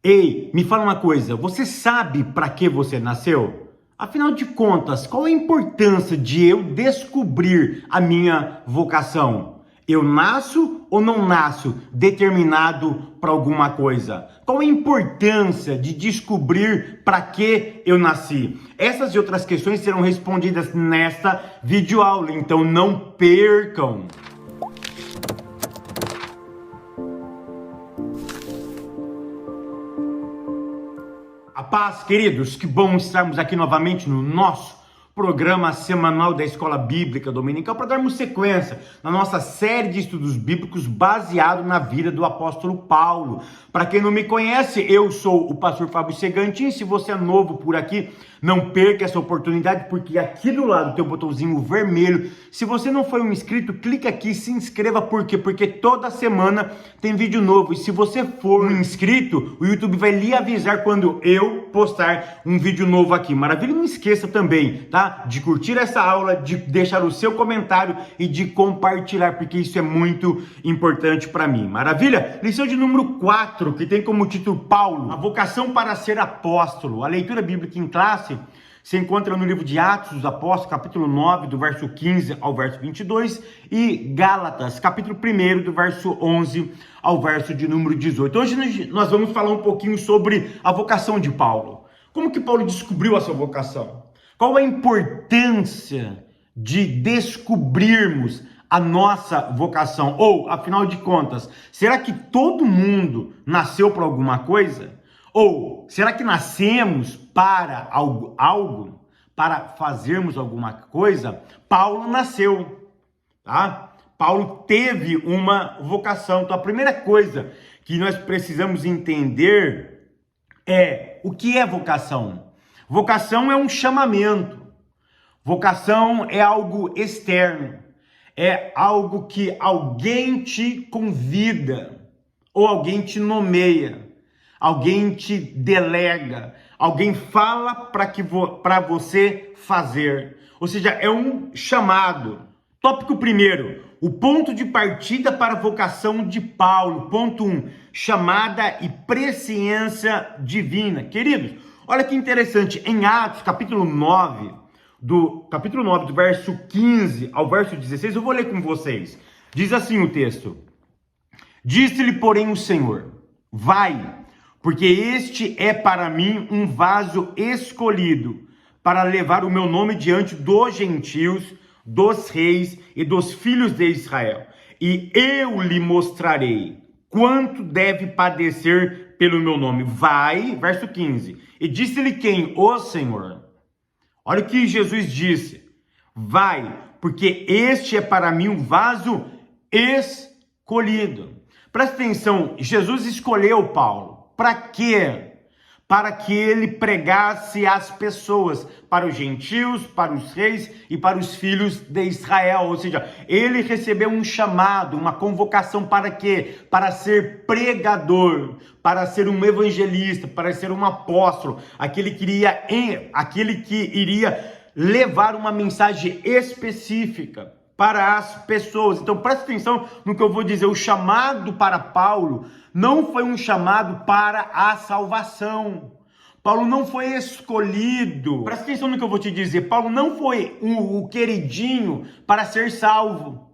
Ei, me fala uma coisa, você sabe para que você nasceu? Afinal de contas, qual a importância de eu descobrir a minha vocação? Eu nasço ou não nasço determinado para alguma coisa? Qual a importância de descobrir para que eu nasci? Essas e outras questões serão respondidas nesta videoaula, então não percam! A paz, queridos, que bom estarmos aqui novamente no nosso programa semanal da Escola Bíblica Dominical para darmos sequência na nossa série de estudos bíblicos baseado na vida do apóstolo Paulo. Para quem não me conhece, eu sou o pastor Fábio Segantin. Se você é novo por aqui, não perca essa oportunidade, porque aqui do lado tem o botãozinho vermelho. Se você não foi um inscrito, clica aqui e se inscreva. Por quê? Porque toda semana tem vídeo novo. E se você for um inscrito, o YouTube vai lhe avisar quando eu postar um vídeo novo aqui. Maravilha? Não esqueça também, tá? De curtir essa aula, de deixar o seu comentário e de compartilhar, porque isso é muito importante para mim. Maravilha? Lição de número 4, que tem como título Paulo, a vocação para ser apóstolo. A leitura bíblica em classe se encontra no livro de Atos dos Apóstolos, capítulo 9, do verso 15 ao verso 22, e Gálatas, capítulo 1, do verso 11 ao verso de número 18. Hoje nós vamos falar um pouquinho sobre a vocação de Paulo. Como que Paulo descobriu a sua vocação? Qual a importância de descobrirmos a nossa vocação? Ou, afinal de contas, será que todo mundo nasceu para alguma coisa? Ou será que nascemos para algo? Para fazermos alguma coisa? Paulo nasceu, tá? Paulo teve uma vocação. Então a primeira coisa que nós precisamos entender é o que é vocação. Vocação é um chamamento. Vocação é algo externo. É algo que alguém te convida ou alguém te nomeia. Alguém te delega, alguém fala para você fazer. Ou seja, é um chamado. Tópico primeiro, o ponto de partida para a vocação de Paulo. Ponto 1, chamada e presciência divina. Queridos, olha que interessante, em Atos, capítulo 9, do verso 15 ao verso 16, eu vou ler com vocês. Diz assim o texto: Disse-lhe, porém, o Senhor: vai, porque este é para mim um vaso escolhido, para levar o meu nome diante dos gentios, dos reis e dos filhos de Israel. E eu lhe mostrarei quanto deve padecer pelo meu nome. Vai, verso 15. E disse-lhe quem? O Senhor. Olha o que Jesus disse. Vai, porque este é para mim um vaso escolhido. Presta atenção, Jesus escolheu Paulo. Para quê? Para que ele pregasse às pessoas, para os gentios, para os reis e para os filhos de Israel. Ou seja, ele recebeu um chamado, uma convocação para quê? Para ser pregador, para ser um evangelista, para ser um apóstolo, aquele que iria levar uma mensagem específica para as pessoas. Então presta atenção no que eu vou dizer. O chamado para Paulo não foi um chamado para a salvação. Paulo não foi escolhido. Presta atenção no que eu vou te dizer. Paulo não foi o queridinho para ser salvo.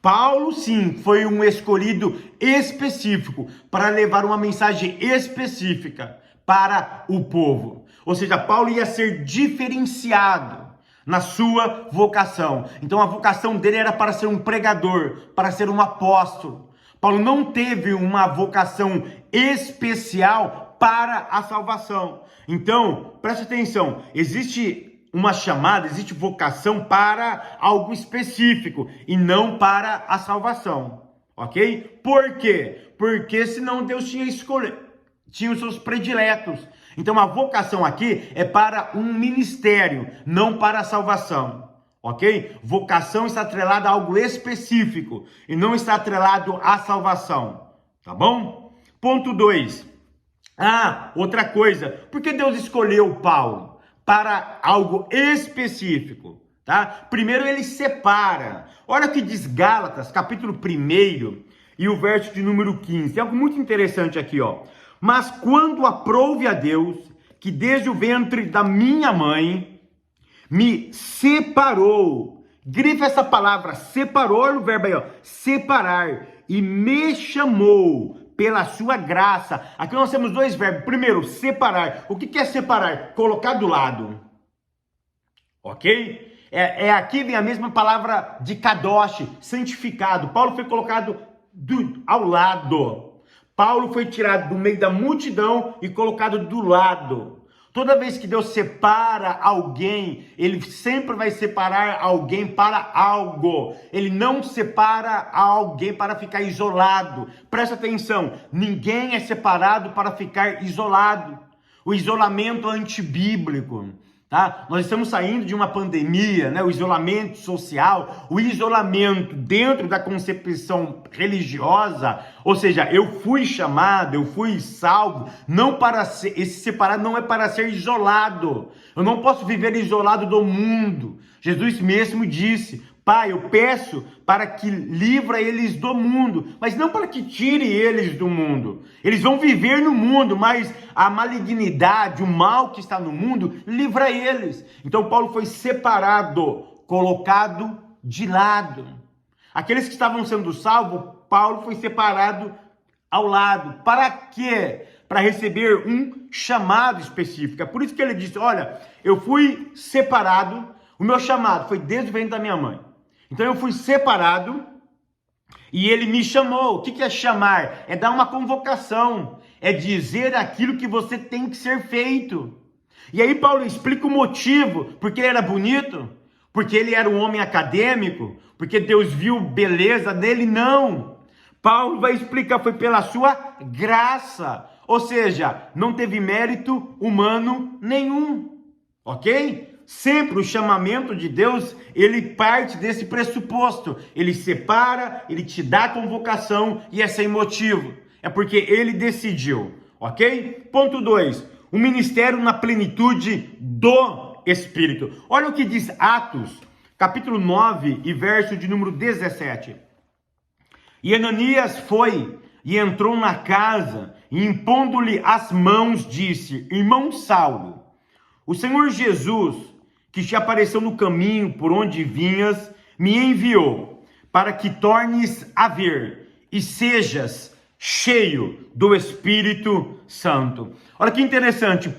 Paulo, sim, foi um escolhido específico para levar uma mensagem específica para o povo. Ou seja, Paulo ia ser diferenciado na sua vocação. Então a vocação dele era para ser um pregador, para ser um apóstolo. Paulo não teve uma vocação especial para a salvação. Então, preste atenção, existe uma chamada, existe vocação para algo específico e não para a salvação, ok? Por quê? Porque senão Deus tinha os seus prediletos. Então a vocação aqui é para um ministério, não para a salvação, ok? Vocação está atrelada a algo específico e não está atrelado à salvação, tá bom? Ponto 2. Outra coisa, por que Deus escolheu Paulo? Para algo específico, tá? Primeiro ele separa. Olha o que diz Gálatas, capítulo 1 e o verso de número 15. Tem algo muito interessante aqui, ó. Mas quando aprouve a Deus, que desde o ventre da minha mãe me separou, grifa essa palavra, separou, olha o verbo aí, ó, separar, e me chamou pela sua graça. Aqui nós temos dois verbos. Primeiro, separar. O que é separar? Colocar do lado. Ok? Aqui vem a mesma palavra de kadosh, santificado. Paulo foi colocado ao lado. Paulo foi tirado do meio da multidão e colocado do lado. Toda vez que Deus separa alguém, Ele sempre vai separar alguém para algo. Ele não separa alguém para ficar isolado. Presta atenção, ninguém é separado para ficar isolado. O isolamento antibíblico. Tá? Nós estamos saindo de uma pandemia, né? O isolamento social, o isolamento dentro da concepção religiosa, ou seja, eu fui chamado, eu fui salvo, não para ser, esse separado não é para ser isolado, eu não posso viver isolado do mundo. Jesus mesmo disse: Pai, eu peço para que livra eles do mundo, mas não para que tire eles do mundo. Eles vão viver no mundo, mas a malignidade, o mal que está no mundo, livra eles. Então Paulo foi separado, colocado de lado. Aqueles que estavam sendo salvos, Paulo foi separado ao lado. Para quê? Para receber um chamado específico. É por isso que ele disse: olha, eu fui separado, o meu chamado foi desde o ventre da minha mãe. Então eu fui separado e ele me chamou. O que é chamar? É dar uma convocação, é dizer aquilo que você tem que ser feito. E aí Paulo explica o motivo, porque ele era bonito, porque ele era um homem acadêmico, porque Deus viu beleza nele, não. Paulo vai explicar, foi pela sua graça, ou seja, não teve mérito humano nenhum, ok? Sempre o chamamento de Deus, ele parte desse pressuposto. Ele separa, ele te dá a convocação e é sem motivo. É porque ele decidiu, ok? Ponto 2. O ministério na plenitude do Espírito. Olha o que diz Atos, capítulo 9 e verso de número 17. E Ananias foi e entrou na casa e impondo-lhe as mãos disse: Irmão Saulo, o Senhor Jesus, que te apareceu no caminho por onde vinhas, me enviou para que tornes a ver e sejas cheio do Espírito Santo. Olha que interessante,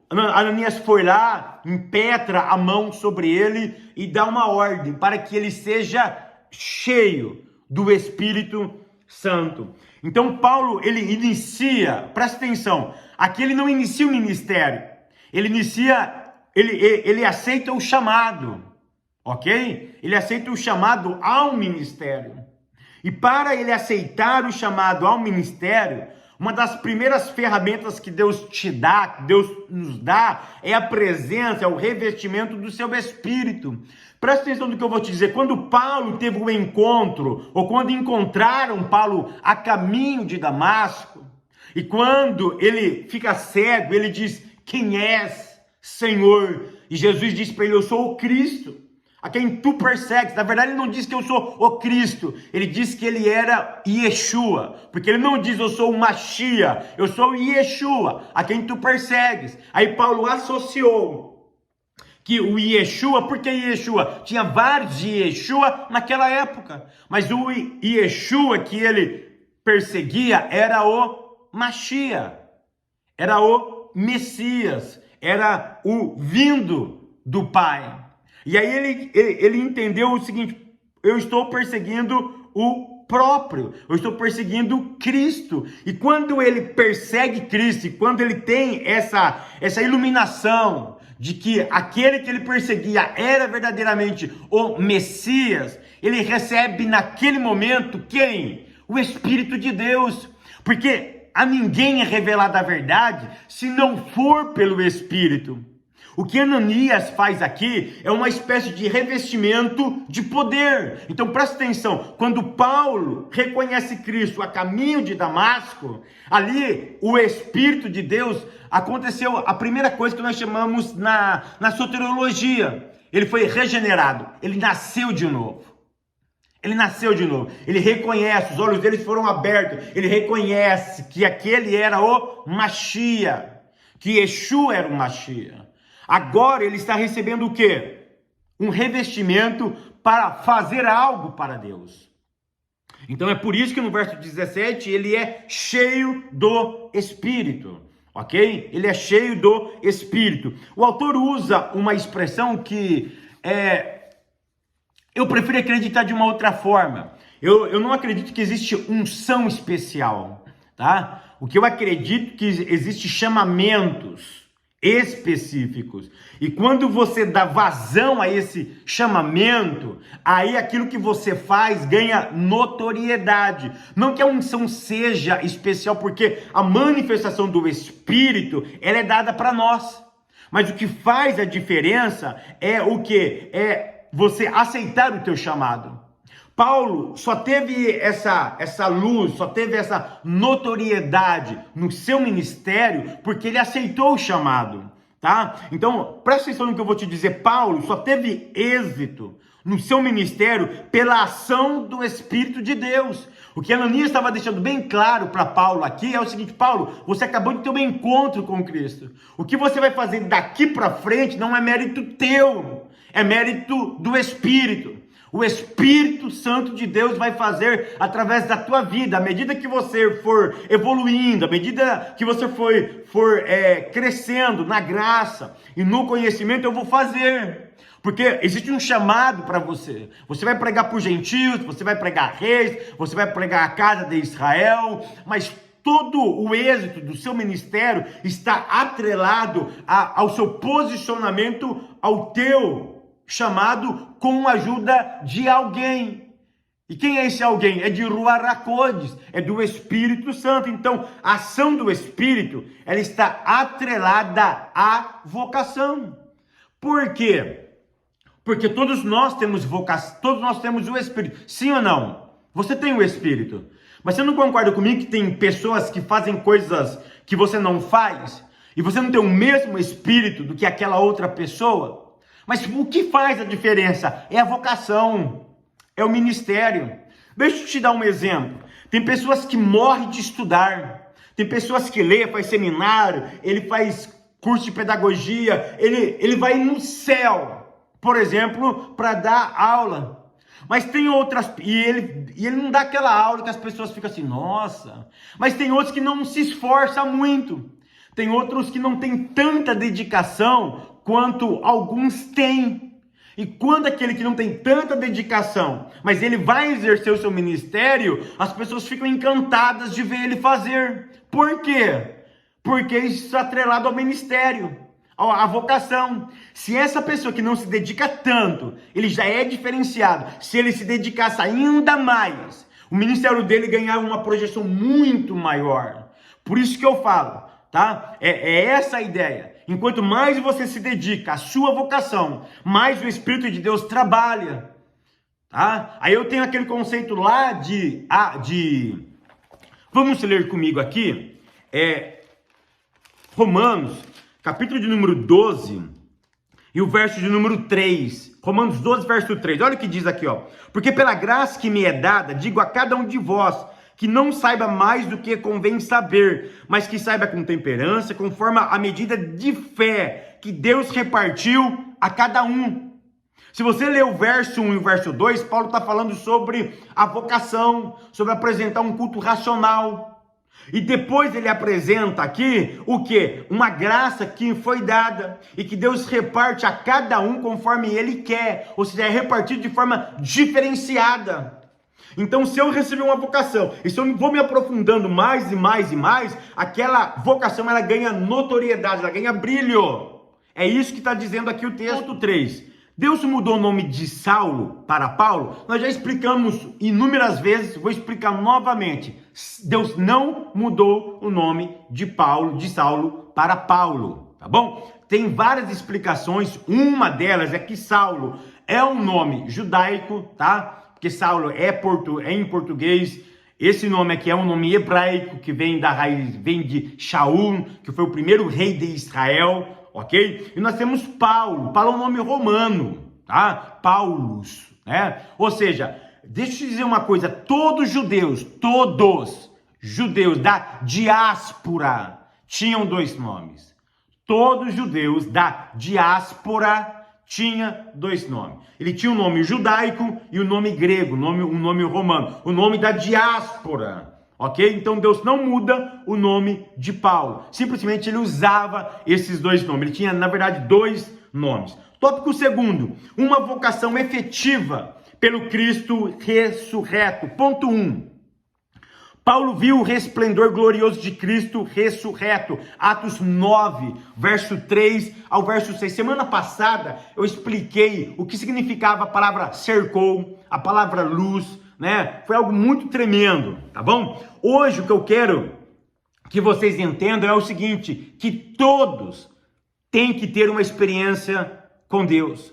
Ananias foi lá, impetra a mão sobre ele e dá uma ordem para que ele seja cheio do Espírito Santo. Então Paulo, ele inicia, presta atenção, aqui ele não inicia o ministério, ele aceita o chamado, ok? Ele aceita o chamado ao ministério. E para ele aceitar o chamado ao ministério, uma das primeiras ferramentas que Deus te dá, que Deus nos dá, é a presença, é o revestimento do seu Espírito. Presta atenção no que eu vou te dizer. Quando Paulo teve um encontro, ou quando encontraram Paulo a caminho de Damasco, e quando ele fica cego, ele diz: quem és, Senhor? E Jesus disse para ele: eu sou o Cristo, a quem tu persegues. Na verdade, ele não diz que eu sou o Cristo, ele diz que ele era Yeshua, porque ele não diz eu sou o Machia, eu sou o Yeshua, a quem tu persegues. Aí Paulo associou que o Yeshua, porque Yeshua, tinha vários Yeshua naquela época, mas o Yeshua que ele perseguia era o Machia, era o Messias, era o vindo do Pai. E aí ele entendeu o seguinte: eu estou perseguindo o próprio, eu estou perseguindo Cristo. E quando ele persegue Cristo, e quando ele tem essa iluminação de que aquele que ele perseguia era verdadeiramente o Messias, ele recebe naquele momento quem? O Espírito de Deus. Porque a ninguém é revelada a verdade se não for pelo Espírito. O que Ananias faz aqui é uma espécie de revestimento de poder. Então presta atenção, quando Paulo reconhece Cristo a caminho de Damasco, ali o Espírito de Deus, aconteceu a primeira coisa que nós chamamos na soteriologia. Ele foi regenerado, ele nasceu de novo. Ele nasceu de novo, ele reconhece, os olhos dele foram abertos, ele reconhece que aquele era o Mashiach, que Yeshua era o Mashiach. Agora ele está recebendo o quê? Um revestimento para fazer algo para Deus. Então é por isso que no verso 17 ele é cheio do Espírito, ok? Ele é cheio do Espírito. O autor usa uma expressão que eu prefiro acreditar de uma outra forma. Eu não acredito que existe unção especial, tá? O que eu acredito que existe chamamentos específicos. E quando você dá vazão a esse chamamento, aí aquilo que você faz ganha notoriedade. Não que a unção seja especial, porque a manifestação do Espírito, ela é dada para nós. Mas o que faz a diferença é o quê? É você aceitar o teu chamado. Paulo só teve essa luz, só teve essa notoriedade no seu ministério porque ele aceitou o chamado, tá? Então, presta atenção no que eu vou te dizer. Paulo só teve êxito no seu ministério pela ação do Espírito de Deus. O que Ananias estava deixando bem claro para Paulo aqui é o seguinte: Paulo, você acabou de ter um encontro com Cristo. O que você vai fazer daqui para frente não é mérito teu, é mérito do Espírito. O Espírito Santo de Deus vai fazer através da tua vida. À medida que você for evoluindo, à medida que você for crescendo na graça e no conhecimento, eu vou fazer. Porque existe um chamado para você. Você vai pregar para os gentios, você vai pregar a reis, você vai pregar a casa de Israel, mas todo o êxito do seu ministério está atrelado ao seu posicionamento, ao teu chamado, com a ajuda de alguém. E quem é esse alguém? É de Ruach HaKodesh, é do Espírito Santo. Então, a ação do Espírito, ela está atrelada à vocação. Por quê? Porque todos nós temos vocação, todos nós temos o Espírito. Sim ou não? Você tem o Espírito. Mas você não concorda comigo que tem pessoas que fazem coisas que você não faz? E você não tem o mesmo Espírito do que aquela outra pessoa? Mas o que faz a diferença? É a vocação, é o ministério. Deixa eu te dar um exemplo. Tem pessoas que morrem de estudar. Tem pessoas que lê, faz seminário, ele faz curso de pedagogia, ele vai no céu, por exemplo, para dar aula. Mas tem outras, e ele não dá aquela aula que as pessoas ficam assim, nossa. Mas tem outros que não se esforça muito. Tem outros que não têm tanta dedicação quanto alguns têm. E quando aquele que não tem tanta dedicação, mas ele vai exercer o seu ministério, as pessoas ficam encantadas de ver ele fazer. Por quê? Porque isso está atrelado ao ministério, à vocação. Se essa pessoa que não se dedica tanto, ele já é diferenciado. Se ele se dedicasse ainda mais, o ministério dele ganhar uma projeção muito maior. Por isso que eu falo, tá? É essa a ideia. Enquanto mais você se dedica à sua vocação, mais o Espírito de Deus trabalha, tá? Aí eu tenho aquele conceito lá vamos ler comigo aqui, Romanos, capítulo de número 12, e o verso de número 3. Romanos 12, verso 3. Olha o que diz aqui, ó. Porque pela graça que me é dada, digo a cada um de vós, que não saiba mais do que convém saber, mas que saiba com temperança, conforme a medida de fé que Deus repartiu a cada um. Se você ler o verso 1 e o verso 2, Paulo está falando sobre a vocação, sobre apresentar um culto racional. E depois ele apresenta aqui o quê? Uma graça que foi dada e que Deus reparte a cada um conforme ele quer, ou seja, é repartido de forma diferenciada. Então, se eu receber uma vocação, e se eu vou me aprofundando mais e mais e mais, aquela vocação ela ganha notoriedade, ela ganha brilho. É isso que está dizendo aqui o texto 3. Deus mudou o nome de Saulo para Paulo? Nós já explicamos inúmeras vezes, vou explicar novamente. Deus não mudou o nome de Saulo para Paulo, tá bom? Tem várias explicações, uma delas é que Saulo é um nome judaico, tá? Porque Saulo é em português. Esse nome aqui é um nome hebraico que vem da raiz, vem de Shaul, que foi o primeiro rei de Israel, ok? E nós temos Paulo. Paulo é um nome romano, tá? Paulus, né? Ou seja, deixa eu te dizer uma coisa, todos judeus da diáspora tinham dois nomes. Todos judeus da diáspora tinham dois nomes. Ele tinha o nome judaico e o nome grego, um nome romano, o nome da diáspora. Ok? Então Deus não muda o nome de Paulo. Simplesmente ele usava esses dois nomes. Ele tinha, na verdade, dois nomes. Tópico segundo, uma vocação efetiva pelo Cristo ressurreto. Ponto 1. Paulo viu o resplendor glorioso de Cristo ressurreto. Atos 9, verso 3 ao verso 6. Semana passada eu expliquei o que significava a palavra cercou, a palavra luz, né? Foi algo muito tremendo, tá bom? Hoje o que eu quero que vocês entendam é o seguinte, que todos têm que ter uma experiência com Deus.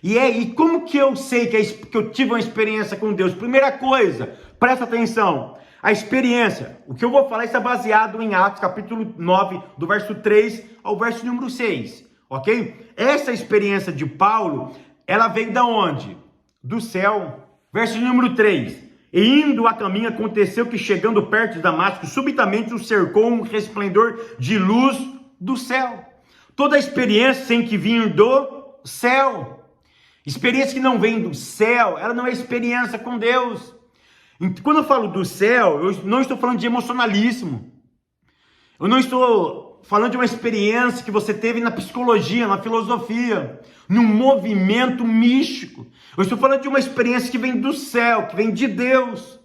E como que eu sei que eu tive uma experiência com Deus? Primeira coisa, presta atenção, a experiência, o que eu vou falar está baseado em Atos capítulo 9, do verso 3 ao verso número 6, ok? Essa experiência de Paulo, ela veio da onde? Do céu. Verso número 3, e indo a caminho aconteceu que chegando perto de Damasco, subitamente o cercou um resplendor de luz do céu. Toda a experiência tem que vir do céu. Experiência que não vem do céu, ela não é experiência com Deus. Quando eu falo do céu, eu não estou falando de emocionalismo. Eu não estou falando de uma experiência que você teve na psicologia, na filosofia, num movimento místico. Eu estou falando de uma experiência que vem do céu, que vem de Deus.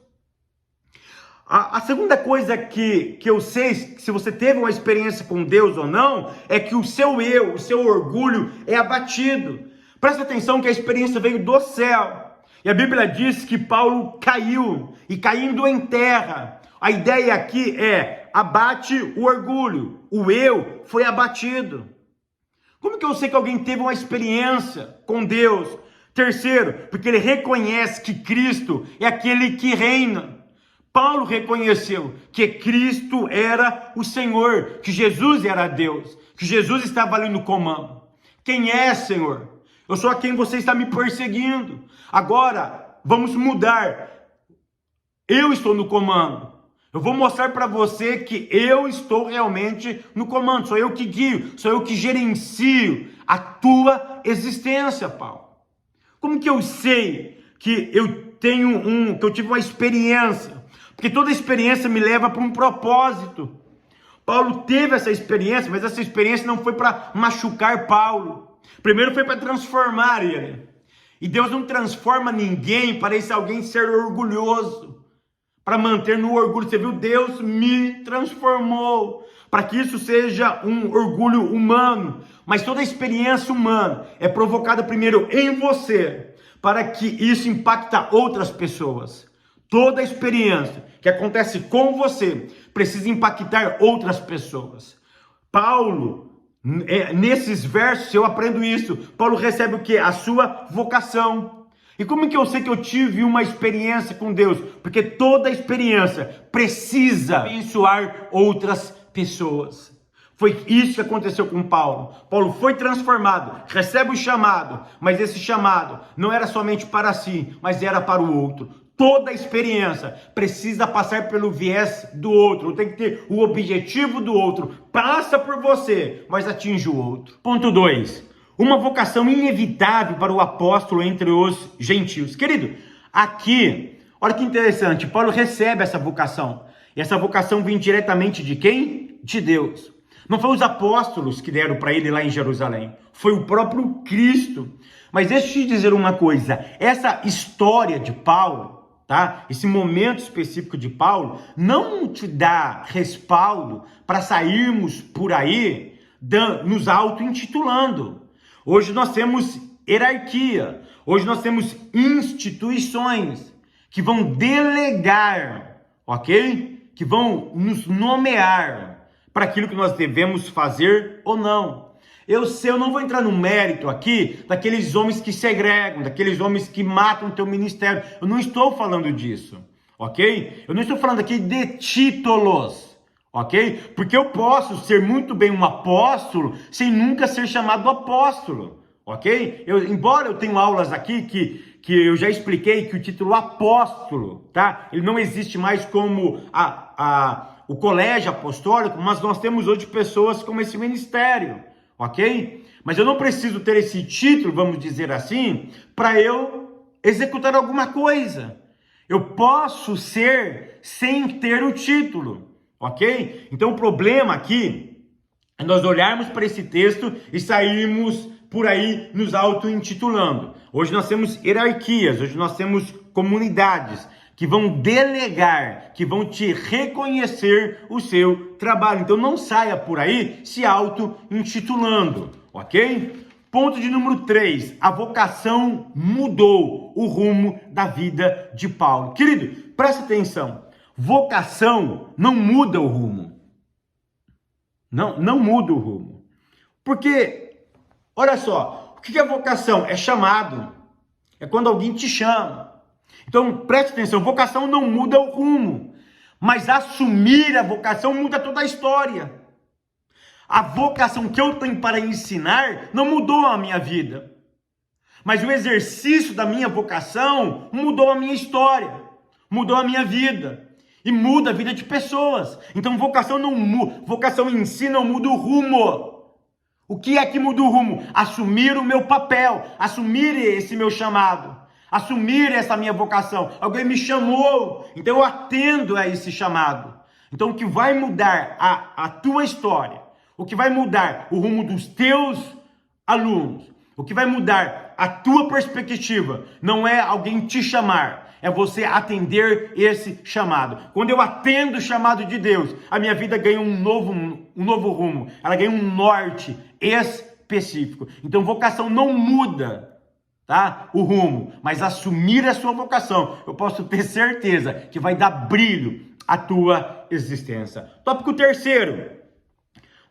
A segunda coisa que eu sei, se você teve uma experiência com Deus ou não, é que o seu eu, o seu orgulho é abatido. Presta atenção que a experiência veio do céu. E a Bíblia diz que Paulo caiu, e caindo em terra. A ideia aqui é, abate o orgulho. O eu foi abatido. Como que eu sei que alguém teve uma experiência com Deus? Terceiro, porque ele reconhece que Cristo é aquele que reina. Paulo reconheceu que Cristo era o Senhor, que Jesus era Deus, que Jesus estava ali no comando. Quem é, Senhor? Eu sou a quem você está me perseguindo. Agora, vamos mudar. Eu estou no comando. Eu vou mostrar para você que eu estou realmente no comando. Sou eu que guio, sou eu que gerencio a tua existência, Paulo. Como que eu sei que eu tive uma experiência? Porque toda experiência me leva para um propósito. Paulo teve essa experiência, mas essa experiência não foi para machucar Paulo. Primeiro foi para transformar ele. E Deus não transforma ninguém para esse alguém ser orgulhoso, para manter no orgulho. Você viu? Deus me transformou, para que isso seja um orgulho humano. Mas toda experiência humana é provocada primeiro em você, para que isso impacte outras pessoas. Toda experiência que acontece com você precisa impactar outras pessoas. Paulo, nesses versos eu aprendo isso. Paulo recebe o quê? A sua vocação. E como que eu sei que eu tive uma experiência com Deus? Porque toda experiência precisa abençoar outras pessoas. Foi isso que aconteceu com Paulo. Paulo foi transformado, recebe o chamado, mas esse chamado não era somente para si, mas era para o outro. Toda experiência precisa passar pelo viés do outro, tem que ter o objetivo do outro. Passa por você, mas atinge o outro. Ponto 2. Uma vocação inevitável para o apóstolo entre os gentios. Querido, aqui, olha que interessante, Paulo recebe essa vocação. E essa vocação vem diretamente de quem? De Deus. Não foi os apóstolos que deram para ele lá em Jerusalém, foi o próprio Cristo. Mas deixa eu te dizer uma coisa, essa história de Paulo, tá? Esse momento específico de Paulo não te dá respaldo para sairmos por aí nos auto-intitulando. Hoje nós temos hierarquia, hoje nós temos instituições que vão delegar, ok? Que vão nos nomear para aquilo que nós devemos fazer ou não. Eu não vou entrar no mérito aqui daqueles homens que segregam, daqueles homens que matam o teu ministério. Eu não estou falando disso, ok? Eu não estou falando aqui de títulos, ok? Porque eu posso ser muito bem um apóstolo sem nunca ser chamado apóstolo, ok? Embora eu tenha aulas aqui que eu já expliquei que o título apóstolo, tá? Ele não existe mais como o colégio apostólico, mas nós temos hoje pessoas com esse ministério, ok? Mas eu não preciso ter esse título, vamos dizer assim, para eu executar alguma coisa. Eu posso ser sem ter o título, ok? Então o problema aqui é nós olharmos para esse texto e sairmos por aí nos auto-intitulando. Hoje nós temos hierarquias, hoje nós temos comunidades que vão delegar, que vão te reconhecer o seu trabalho. Então não saia por aí se auto-intitulando, ok? Ponto de número 3, a vocação mudou o rumo da vida de Paulo. Querido, presta atenção, vocação não muda o rumo. Não muda o rumo. Porque, olha só, o que é vocação? É chamado. É quando alguém te chama. Então, preste atenção, vocação não muda o rumo. Mas assumir a vocação muda toda a história. A vocação que eu tenho para ensinar não mudou a minha vida. Mas o exercício da minha vocação mudou a minha história. Mudou a minha vida. E muda a vida de pessoas. Então vocação não muda. Vocação em si não muda o rumo. O que é que muda o rumo? Assumir o meu papel. Assumir esse meu chamado. Assumir essa minha vocação. Alguém me chamou. Então eu atendo a esse chamado. Então o que vai mudar a tua história, o que vai mudar o rumo dos teus alunos, o que vai mudar a tua perspectiva, não é alguém te chamar, é você atender esse chamado. Quando eu atendo o chamado de Deus, a minha vida ganha um novo rumo, ela ganha um norte específico. Então vocação não muda, tá? O rumo, mas assumir a sua vocação, eu posso ter certeza que vai dar brilho à tua existência. Tópico 3.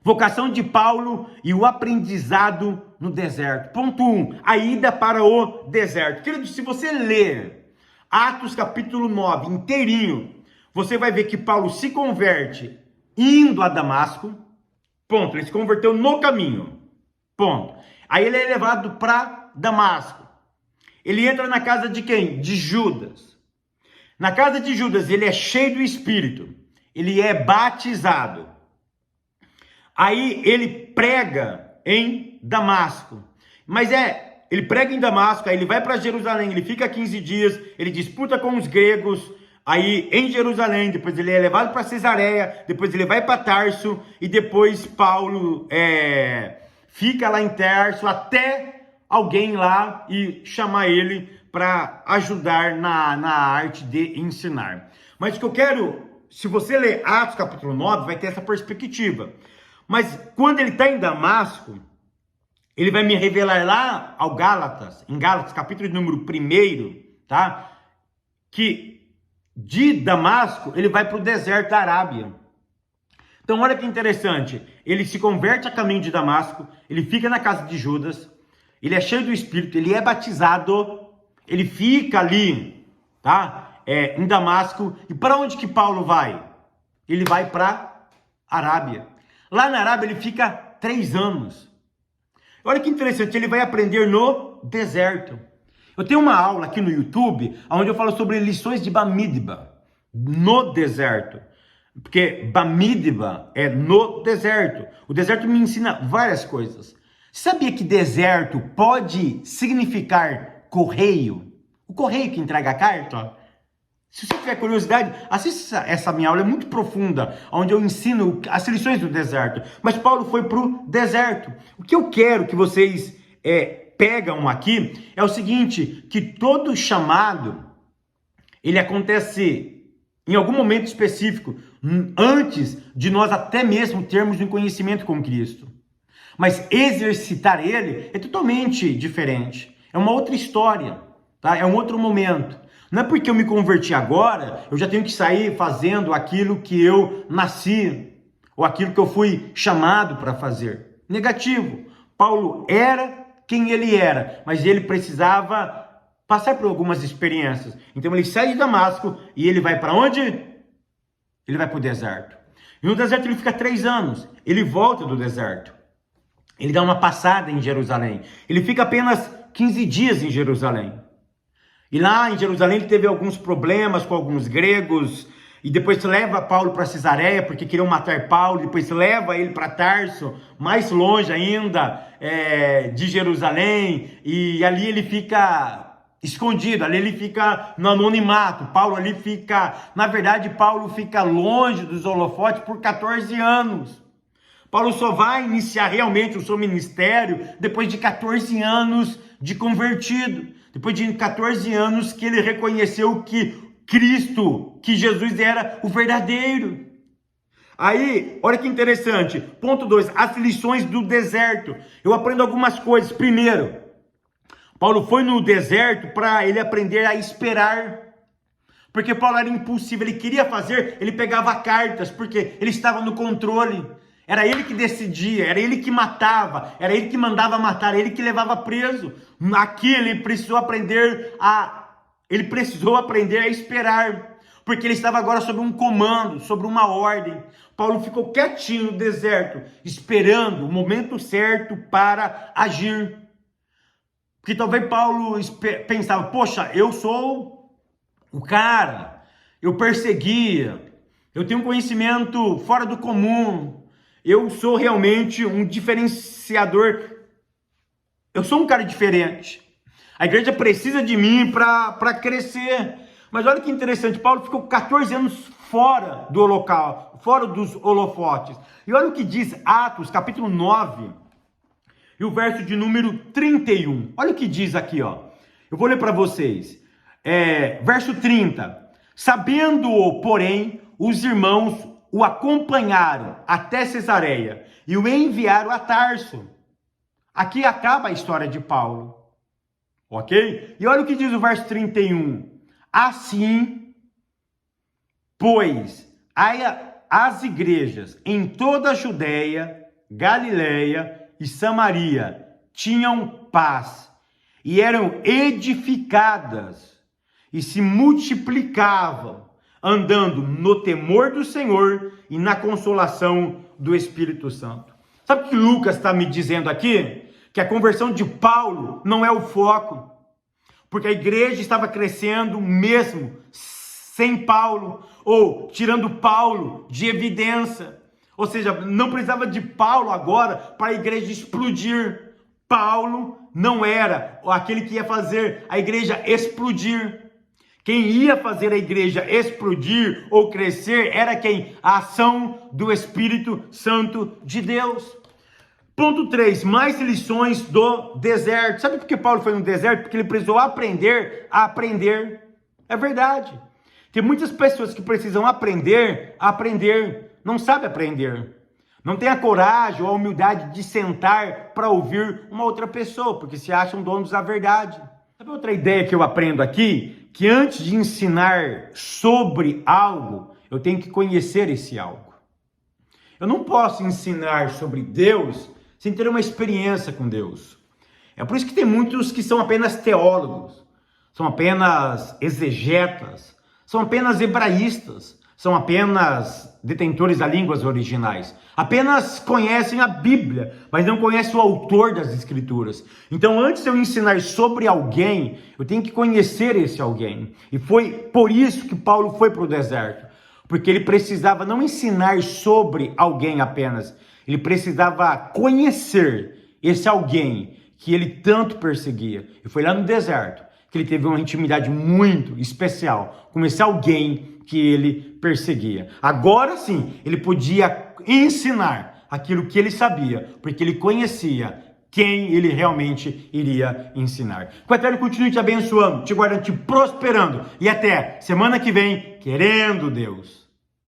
Vocação de Paulo e o aprendizado no deserto. Ponto 1, a ida para o deserto. Querido, se você ler Atos capítulo 9 inteirinho, você vai ver que Paulo se converte indo a Damasco. Ponto, ele se converteu no caminho. Ponto. Aí ele é levado para Damasco. Ele entra na casa de quem? De Judas. Na casa de Judas ele é cheio do Espírito. Ele é batizado. Aí ele prega em Damasco. Mas ele prega em Damasco, aí ele vai para Jerusalém, ele fica 15 dias, ele disputa com os gregos, aí em Jerusalém, depois ele é levado para Cesareia, depois ele vai para Tarso, e depois Paulo fica lá em Tarso, até alguém lá e chamar ele para ajudar na arte de ensinar. Mas o que eu quero, se você ler Atos capítulo 9, vai ter essa perspectiva. Mas quando ele está em Damasco, ele vai me revelar lá ao Gálatas, em Gálatas, capítulo número 1, tá? Que de Damasco ele vai para o deserto da Arábia. Então olha que interessante, ele se converte a caminho de Damasco, ele fica na casa de Judas, ele é cheio do Espírito, ele é batizado, ele fica ali, tá? Em Damasco. E para onde que Paulo vai? Ele vai para Arábia. Lá na Arábia ele fica 3 anos. Olha que interessante, ele vai aprender no deserto. Eu tenho uma aula aqui no YouTube, onde eu falo sobre lições de Bamidba, no deserto. Porque Bamidba é no deserto. O deserto me ensina várias coisas. Sabia que deserto pode significar correio? O correio que entrega a carta? Se você tiver curiosidade, assista essa minha aula, é muito profunda, onde eu ensino as lições do deserto. Mas Paulo foi para o deserto. O que eu quero que vocês pegam aqui é o seguinte, que todo chamado, ele acontece em algum momento específico, antes de nós até mesmo termos um conhecimento com Cristo. Mas exercitar ele é totalmente diferente. É uma outra história, tá? É um outro momento. Não é porque eu me converti agora, eu já tenho que sair fazendo aquilo que eu nasci, ou aquilo que eu fui chamado para fazer. Negativo. Paulo era quem ele era, mas ele precisava passar por algumas experiências. Então ele sai de Damasco e ele vai para onde? Ele vai para o deserto. E no deserto ele fica 3 anos. Ele volta do deserto. ele dá uma passada em Jerusalém. Ele fica apenas 15 dias em Jerusalém. E lá em Jerusalém ele teve alguns problemas com alguns gregos, e depois leva Paulo para Cesareia, porque queriam matar Paulo, depois leva ele para Tarso, mais longe ainda de Jerusalém, e ali ele fica escondido, ali ele fica no anonimato. Paulo ali fica, na verdade, Paulo fica longe dos holofotes por 14 anos. Paulo só vai iniciar realmente o seu ministério depois de 14 anos de convertido, depois de 14 anos que ele reconheceu que Cristo, que Jesus era o verdadeiro. Aí, olha que interessante, ponto 2, as lições do deserto. Eu aprendo algumas coisas. Primeiro, Paulo foi no deserto para ele aprender a esperar. Porque Paulo era impulsivo, ele queria fazer, ele pegava cartas, porque ele estava no controle. Era ele que decidia, era ele que matava, era ele que mandava matar, era ele que levava preso. Aqui ele precisou aprender a esperar, porque ele estava agora sob um comando, sobre uma ordem. Paulo ficou quietinho no deserto, esperando o momento certo para agir. Porque talvez Paulo pensava, poxa, eu sou o cara, eu perseguia, eu tenho um conhecimento fora do comum, eu sou realmente um diferenciador, eu sou um cara diferente. A igreja precisa de mim para crescer. Mas olha que interessante, Paulo ficou 14 anos fora do local, fora dos holofotes. E olha o que diz Atos, capítulo 9, e o verso de número 31. Olha o que diz aqui, ó. Eu vou ler para vocês. Verso 30. Sabendo-o, porém, os irmãos o acompanharam até Cesareia e o enviaram a Tarso. Aqui acaba a história de Paulo. Ok? E olha o que diz o verso 31. Assim, pois, as igrejas em toda a Judéia, Galileia e Samaria tinham paz e eram edificadas e se multiplicavam, andando no temor do Senhor e na consolação do Espírito Santo. Sabe o que Lucas está me dizendo aqui? Que a conversão de Paulo não é o foco, porque a igreja estava crescendo mesmo sem Paulo, ou tirando Paulo de evidência, ou seja, não precisava de Paulo agora para a igreja explodir. Paulo não era aquele que ia fazer a igreja explodir. Quem ia fazer a igreja explodir ou crescer era quem? A ação do Espírito Santo de Deus. Ponto 3, mais lições do deserto. Sabe por que Paulo foi no deserto? Porque ele precisou aprender a aprender. É verdade. Tem muitas pessoas que precisam aprender a aprender, não sabem aprender. Não tem a coragem ou a humildade de sentar para ouvir uma outra pessoa, porque se acham donos da verdade. Sabe outra ideia que eu aprendo aqui? Que antes de ensinar sobre algo, eu tenho que conhecer esse algo. Eu não posso ensinar sobre Deus sem ter uma experiência com Deus. É por isso que tem muitos que são apenas teólogos, são apenas exegetas, são apenas hebraístas, são apenas detentores das línguas originais, apenas conhecem a Bíblia, mas não conhecem o autor das Escrituras. Então, antes de eu ensinar sobre alguém, eu tenho que conhecer esse alguém. E foi por isso que Paulo foi para o deserto, porque ele precisava não ensinar sobre alguém apenas, ele precisava conhecer esse alguém que ele tanto perseguia. E foi lá no deserto que ele teve uma intimidade muito especial com esse alguém que ele perseguia. Agora sim, ele podia ensinar aquilo que ele sabia, porque ele conhecia quem ele realmente iria ensinar. Que o Eterno continue te abençoando, te guardando, te prosperando. E até semana que vem, querendo Deus.